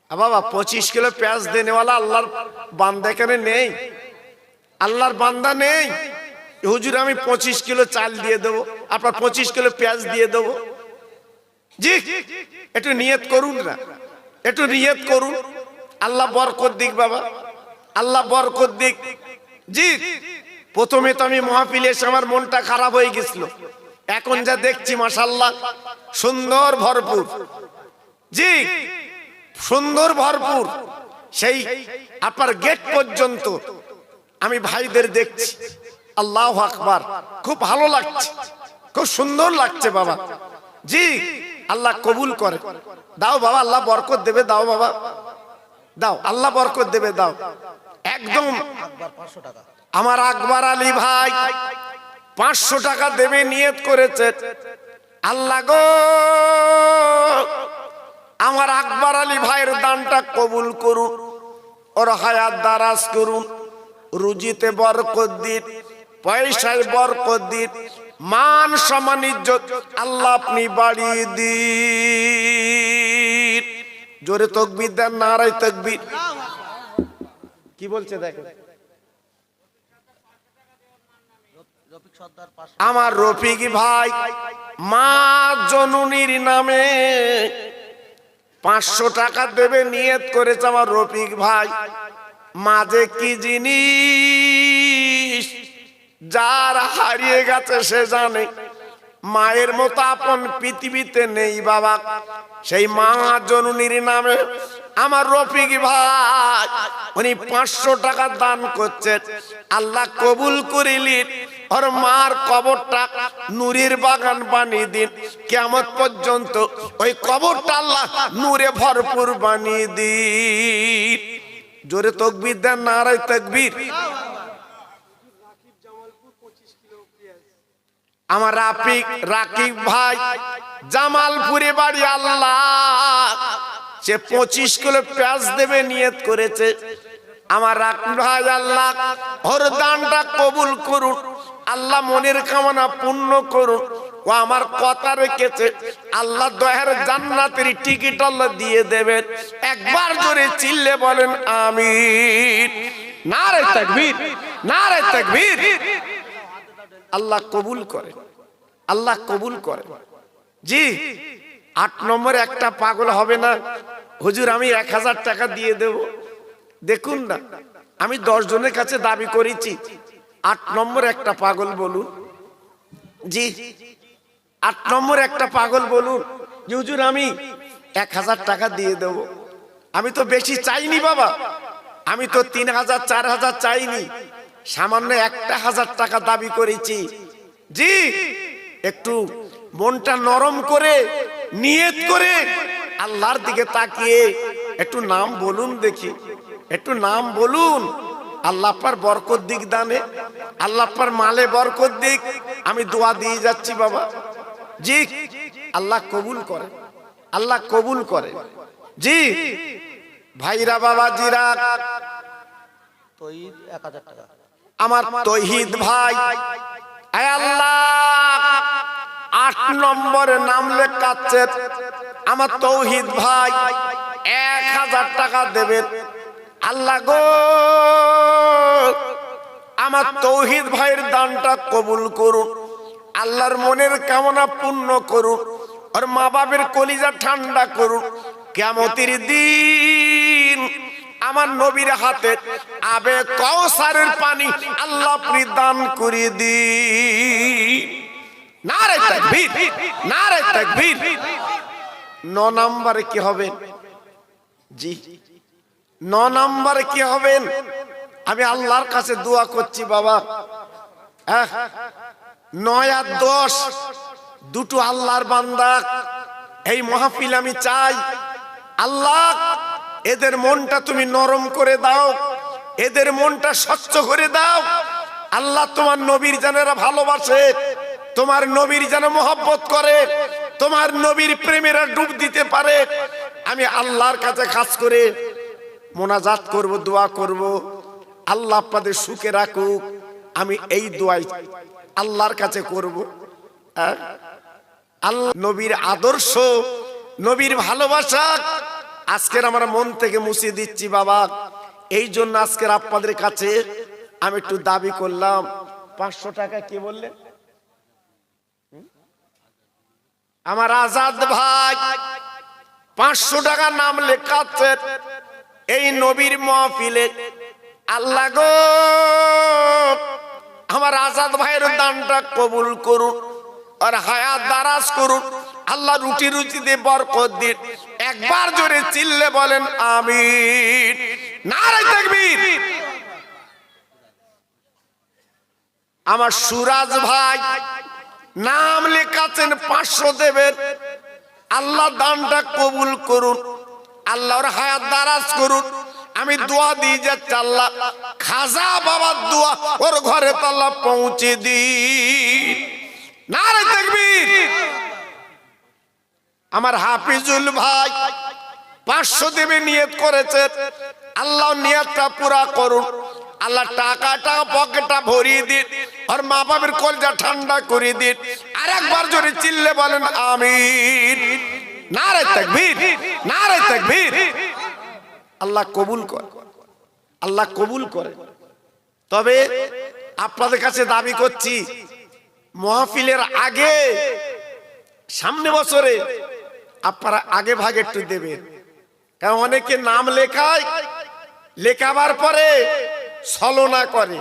[SPEAKER 1] বাবা 25 কিলো পেঁয়াজ দেনেওয়ালা আল্লাহর বান্দা এখানে নেই, আল্লাহর বান্দা নেই। হুজুর আমি 25 কিলো চাল দিয়ে দেবো, আপনার 25 কিলো পেঁয়াজ দিয়ে দেবো। জি, একটু নিয়ত করুন না, একটু নিয়ত করুন। আল্লাহ বরকত দিক বাবা, আল্লাহ বরকত দিক। জি, প্রথমে তো আমি মাহফিলে এসে আমার মনটা খারাপ হয়ে গেছিল, এখন যা দেখছি মাশাআল্লাহ সুন্দর ভরপুর। জি, সুন্দর ভরপুর। সেই আপনার গেট পর্যন্ত আমি ভাইদের দেখছি, আল্লাহু আকবার, খুব ভালো লাগছে, খুব সুন্দর লাগছে বাবা। জি, আল্লাহ কবুল করে। দাও বাবা, আল্লাহ বরকত দেবে, দাও বাবা, দাও, আল্লাহ বরকত দেবে, দাও। একদম আমার আকবর আলী ভাই 500 টাকা দেবে নিয়ত করেছে। আল্লাহ গো, আমার আকবর আলী ভাইয়ের দানটা কবুল করুন, ওর হায়াত দারাজ করুন, রুজিতে বরকত দিন, পয়সায় বরকত দিন, মান সম্মান ইজ্জত আল্লাহ আপনি বাড়িয়ে দিন। জোরে তাকবীর দেন, নারায়ে তাকবীর। কি বলছে দেখেন, আমার রফিক ভাই মা জননীর নামে 500 টাকা দেবে নিয়ত করেছে আমার রফিক ভাই। মাঝে কি জিনিস যার হারিয়ে গেছে সে জানে, মায়ের মতো আপন পৃথিবীতে নেই বাবা। সেই মা জননীর নামে আমার রফিক ভাই উনি 500 টাকা দান করছেন, আল্লাহ কবুল করিলেন। ওর মার কবরটা নূরের বাগান বানিয়ে দিন, কিয়ামত পর্যন্ত ওই কবরটা আল্লাহ নূরে ভরপুর বানিয়ে দিন। জোরে তাকবীর দেন, নারায়ে তাকবীর। আমার রাকিব ভাই জামালপুরে বাড়ি, আল্লাহ সে 25 কিলো পেঁয়াজ দেবে নিয়ত করেছে। আমার রাকিব ভাই আল্লাহ ওর দানটা কবুল করুন, আল্লাহ মনের কামনা পূর্ণ করুন। ও আমার কথা রেখেছে, আল্লাহ দয়ার জান্নাতের টিকিট আল্লাহ দিয়ে দেবেন। একবার জোরে চিল্লে বলেন আমিন। নারায়ে তাকবীর, নারায়ে তাকবীর। আল্লাহ কবুল করে, আল্লাহ কবুল করে। জি, 8 নম্বরে একটা পাগল হবে না, হুজুর আমি 1000 টাকা দিয়ে দেব। দেখুন না, আমি 10 জনের কাছে দাবি করেছি, 8 নম্বর একটা পাগল বলুন। জি, 8 নম্বর একটা পাগল বলুন যে হুজুর আমি 1000 টাকা দিয়ে দেব। আমি তো বেশি চাইনি বাবা, আমি তো 3000 4000 চাইনি, সামান্য 1000 টাকা দাবি করেছি। জি, একটু মনটা নরম করে নিয়ত করে আল্লাহর দিকে তাকিয়ে একটু নাম বলুন দেখি, একটু নাম বলুন। আল্লাহ পার বরকত দিক দানে, আল্লাহ পার মালে বরকত দিক। আমি দোয়া দিয়ে যাচ্ছি বাবা। জি, আল্লাহ কবুল করে, আল্লাহ কবুল করে। জি ভাইরা বাবাজিরা,
[SPEAKER 3] তো 1000 টাকা।
[SPEAKER 1] আমার তৌহিদ ভাই, আয় আল্লাহ 8 নম্বরে নাম লেখাচ্ছে আমার তৌহিদ ভাই, 1000 টাকা দেবেন। আল্লাহ গো আমার তৌহিদ ভাইয়ের দানটা কবুল করুন, আল্লাহর মনের কামনা পূর্ণ করুন, আর মা বাবার কলিজা ঠান্ডা করুন। কিয়ামতের দিন আমার নবীর হাতে আবে কাউসারের পানি আল্লাহ আপনি দান করে দিন। নারে তাকবীর, নারে তাকবীর। 9 নম্বরে কি হবে? জি 9 নম্বরে কি হবেন? আমি আল্লাহর কাছে দোয়া করছি বাবা, 9 আর 10 দুটো আল্লাহর বান্দা এই মাহফিল আমি চাই। আল্লাহ এদের মনটা তুমি নরম করে দাও, এদের মনটা স্বচ্ছ করে দাও। আল্লাহ তোমার নবীর জানেরা ভালোবাসে, তোমার নবীর যেন মহব্বত করে, তোমার নবীর প্রেমেরা ডুব দিতে পারে। আমি আল্লাহর কাছে খাস করে মোনাজাত করব, দোয়া করব, আল্লাহ আপনাদের সুখে রাখুক। আমি এই দোয়াই আল্লাহর কাছে করব। আল্লাহ নবীর আদর্শ, নবীর ভালোবাসা আজকের আমরা মন থেকে মুছে দিচ্ছি বাবা। এই জন্য আজকের আপনাদের কাছে আমি একটু দাবি করলাম 500 টাকা। কি বললেন? আমার আজাদ ভাই 500 টাকা নাম লেখাচ্ছে এই নবীর মাহফিলে। আল্লাহ গো আমার আজাদ ভাইয়ের দানটা কবুল করুন আর হায়াত দারাজ করুন। আল্লাহ রুটি রুচিতে বরকত দিন। একবার জোরে চিল্লে বলেন আমিন। নারে তাকবীর। আমার সুরাজ ভাই নাম লেখাচ্ছেন 500 দেবেন। আল্লাহ দানটা কবুল করুন, আল্লাহর হায়াত দারাজ করুন। আমি দোয়া দিয়ে যাচ্ছি আল্লাহ খাজা বাবার দোয়া ওর ঘরে আল্লাহ পৌঁছে দিন। নারে তাকবীর। আমার হাফিজুল ভাই 500 দেবে নিয়ত করেছে, আল্লাহ নিয়তটা পুরা করুন। আল্লাহ টাকাটা পকেটটা ভরিয়ে দিন আর মা বাবার কলজা ঠান্ডা করে দিন। আর একবার জোরে চিল্লে বলেন আমিন। নারে তাকবীর, নারে তাকবীর। আল্লাহ কবুল করে, আল্লাহ কবুল করে। তবে আপনাদের কাছে দাবি করছি মাহফিলের আগে সামনে বছরে আপনারা আগে ভাগে একটু দেবেন। কারণ অনেকে নাম লেখায়, লেখাবার পরে ছলনা করে।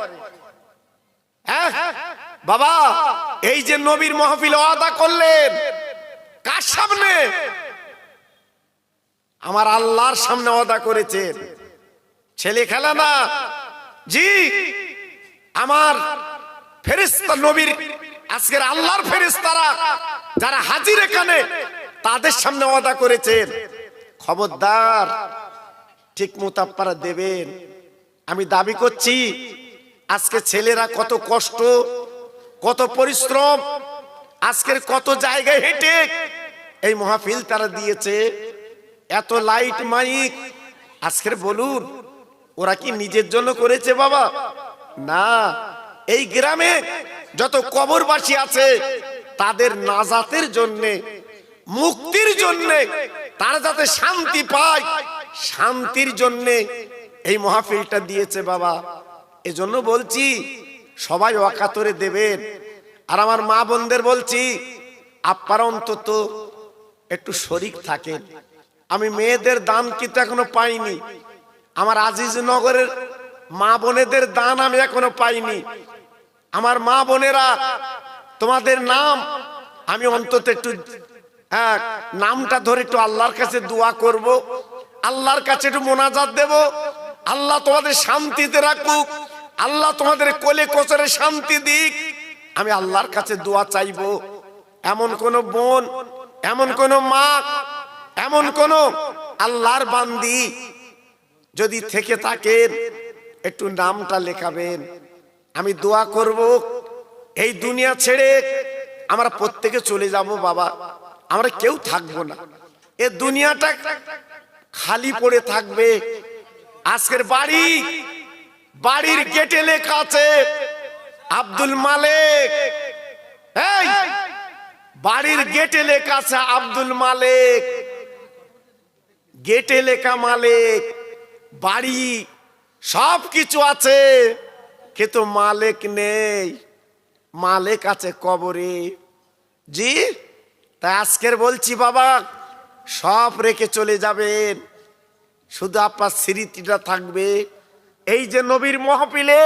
[SPEAKER 1] হ্যাঁ বাবা, এই যে নবীর মাহফিল ওয়াদা করলেন কার সামনে? আমার আল্লাহর সামনে ওয়াদা করেছেন, ছেলে খেলা না। জি আমার ফেরেশতা নবীর আজকের আল্লাহর ফেরেশতারা যারা হাজির এখানে তাদের সামনে ওয়াদা করেছেন। খবরদার ঠিক মতো আপনারা দেবেন। আমি দাবি করছি আজকে ছেলেরা কত কষ্ট, কত পরিশ্রম, আজকের কত জায়গায় হেঁটে এই মাহফিল তারা দিয়েছে। এত লাইট মাইক, আজকের বলুন ওরা কি নিজের জন্য করেছে বাবা? না, এই গ্রামে যত কবরবাসী আছে তাদের নাজাতের জন্যে, মুক্তির জন্যে, তারা যাতে শান্তি পায়, শান্তির জন্যে এই মাহফিলটা দিয়েছে বাবা। এজন্য বলছি সবাই ওয়াকাতরে দেবেন। আর আমার মা বোনদের বলছি আপনারা অন্তত একটু শরীক থাকেন। আমি মেয়েদের দান কিন্তু এখনো পাইনি, আমার আজিজনগরের মা বোনেদের দান আমি এখনো পাইনি। আমার মা বোনেরা তোমাদের নাম আমি অন্তত একটু নামটা ধরে একটু আল্লাহর কাছে দোয়া করব, আল্লাহর কাছে একটু মোনাজাত দেব। আল্লাহ তোমাদের শান্তিতে রাখুক, আল্লাহ তোমাদের কোলে কোচরে শান্তি দিক। আমি আল্লাহর কাছে দোয়া চাইবো। এমন কোন বোন, এমন কোন মা, এমন কোন আল্লাহর বান্দি যদি থেকে থাকেন একটু নামটা লেখাবেন। আমি দোয়া করব এই দুনিয়া ছেড়ে আমরা প্রত্যেকে চলে যাব বাবা, আমরা কেউ থাকবো না, এই দুনিয়াটা খালি পড়ে থাকবে। আজকের বাড়ির গেটে লেখা আছে আব্দুল মালিক। এই বাড়ির গেটে লেখা আছে আব্দুল মালিক, গেটে লেখা মালিক। বাড়ি সব কিছু আছে কিন্তু মালিক নেই, মালিক আছে কবরে। জি, তাই আজকের বলছি বাবা, সব রেখে চলে যাবেন, শুধু আপনার স্মৃতিটা থাকবে। এই যে নবীর মাহফিলে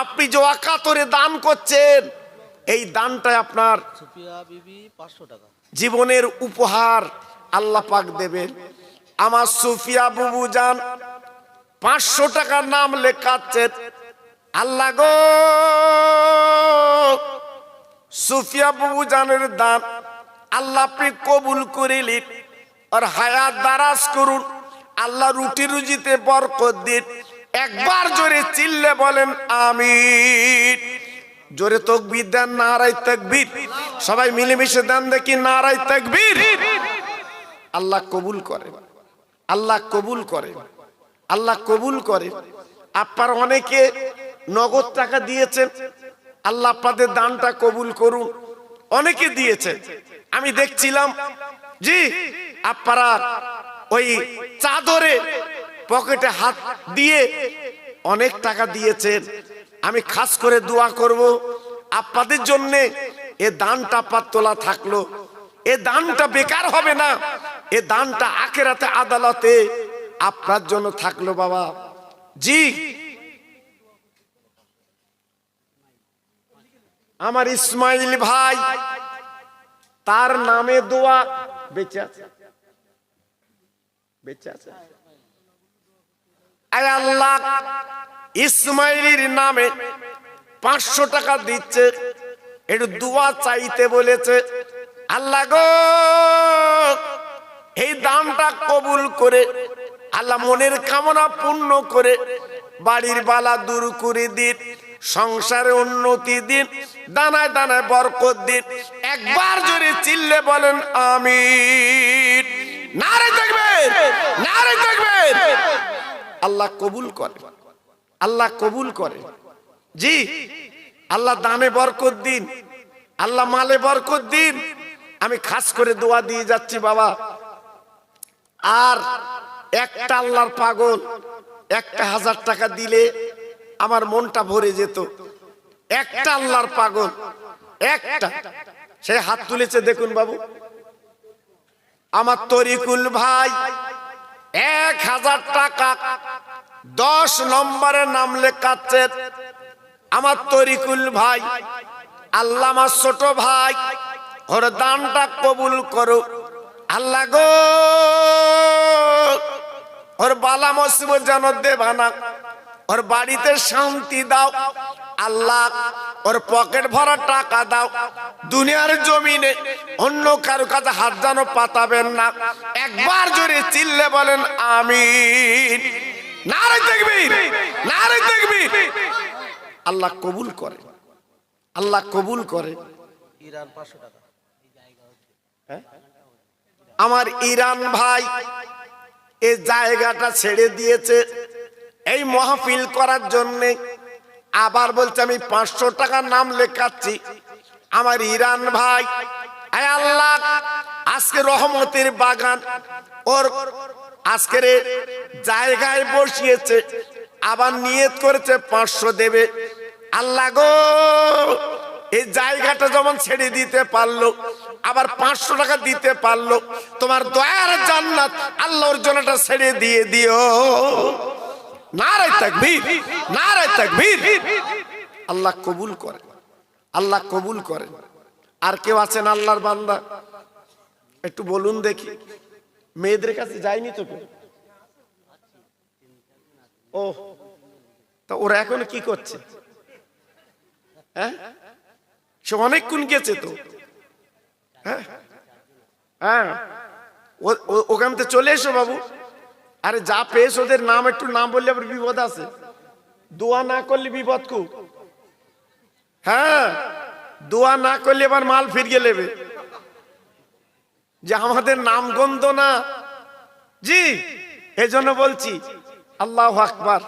[SPEAKER 1] আপনি যে অকাতরে দান করছেন, এই দানটা আপনার
[SPEAKER 3] সুফিয়া বিবি 500 টাকা
[SPEAKER 1] জীবনের উপহার আল্লাহ পাক দেবেন। আমার সুফিয়া বুবু জান 500 টাকার নাম লেখাচ্ছেন। আল্লাহ গো, সুফিয়া বুবু জানের দান আল্লাহ আপনি কবুল করিলেন, আর হায়াত দারাজ করুন, আল্লাহ রুটি রুজিতে বরকত দিন। একবার জোরে চিল্লে বলেন আমিন। জোরে তাকবীর দেন, নারায়ে তাকবীর। সবাই মিলেমিশে দেন দেখি নারায়ে তাকবীর। আল্লাহ কবুল করে, আল্লাহ কবুল করে, আল্লাহ কবুল করে। আপনারা অনেকে নগদ টাকা দিয়েছেন, আল্লাহ আপনাদের দানটা কবুল করুন। অনেকে দিয়েছেন, আমি দেখছিলাম। জি, আপনারা ওই চাদরে পকেটে হাত দিয়ে অনেক টাকা দিয়েছেন। আমি খাস করে দোয়া করব আপনাদের জন্য। এ দানটা আপনার তোলা থাকলো, এ দানটা বেকার হবে না, এ দানটা আখিরাতে আদালতে আপনার জন্য থাকলো বাবা। জি, আমার ইসমাইল ভাই, তার নামে দোয়া বেঁচে আছে, বেঁচে আছে। আয় আল্লাহ, ইসমাইলের নামে 500 টাকা দিচ্ছে, একটু দোয়া চাইতে বলেছে। আল্লাহ গো, এই দানটা কবুল করে আল্লাহ মনের কামনা পূর্ণ করে বাড়ির বালা দূর করে দিন, সংসারে উন্নতি দিন, দানায় দানায় বরকত দিন। একবার জোরে চিল্লে বলেন আমিন। নারে তাকবীর, নারে তাকবীর। আল্লাহ কবুল করে, আল্লাহ কবুল করে। জি, আল্লাহ দানে বরকত দিন, আল্লাহ মালে বরকত দিন। আমি খাস করে দোয়া দিয়ে যাচ্ছি বাবা। আর একটা আল্লাহর পাগল 1000 টাকা দিলে আমার মনটা ভরে যেত। একটা আল্লাহর পাগল, একটা, সে হাত তুলেছে দেখুন বাবু, আমার তরিকুল ভাই 1000 টাকা 10 নম্বরে নাম লেখাচ্ছে। আমার তরিকুল ভাই, আল্লাহ আমার ছোট ভাই, ওর দানটা কবুল করো। আল্লাহ গো, ওর বালা মুসিবত যেন দেবা না, ওর বাড়িতে শান্তি দাও। আল্লাহ ওর পকেট ভরা টাকা দাও, দুনিয়ার জমিনে অন্য কারো কাছে হাত যেন পাতাবেন না। একবার জোরে চিল্লে বলেন আমিন। নারে তাকবীর, নারে তাকবীর। আল্লাহ কবুল করে, আল্লাহ কবুল করে।
[SPEAKER 3] ইরান 500 টাকা।
[SPEAKER 1] আমার ইরান ভাই এই জায়গাটা ছেড়ে দিয়েছে এই মাহফিল করার জন্য। আবার বলছে আমি 500 টাকার নাম লেখাচ্ছি। আমার ইরান ভাই, আয় আল্লাহ, আজকে রহমতের বাগান ওর আজকের জায়গায় বসিয়েছে, আবার নিয়ত করেছে 500 দেবে। আল্লাহ গো, এই জায়গাটা যেমন ছেড়ে দিতে পারলো, আবার 500 টাকা দিতে পারলো, তোমার দয়ার জান্নাত আল্লাহর জন্যটা ছেড়ে দিয়ে দিও। নারে তাকবীর, নারে তাকবীর। আল্লাহ কবুল করে, আল্লাহ কবুল করে। আর কেউ আছেন আল্লাহর বান্দা? একটু বলুন দেখি। মেয়েদের কাছে যায়নি তো কেউ? ও, তা ওরা এখন কি করছে? হ্যাঁ, সে অনেকক্ষণ গেছে তো। হ্যাঁ হ্যাঁ, ওখান থেকে চলে এসো বাবু। আরে যা পেয়েছ ওদের নাম একটু নাম বললে আবার বিপদ আছে, দোয়া না করলে বিপদ খুব। হ্যাঁ, দোয়া না করলে এবার মাল ফিরিয়ে নেবে যে আমাদের নাম গন্ধ না। জি, এজন্য বলছি আল্লাহু আকবার।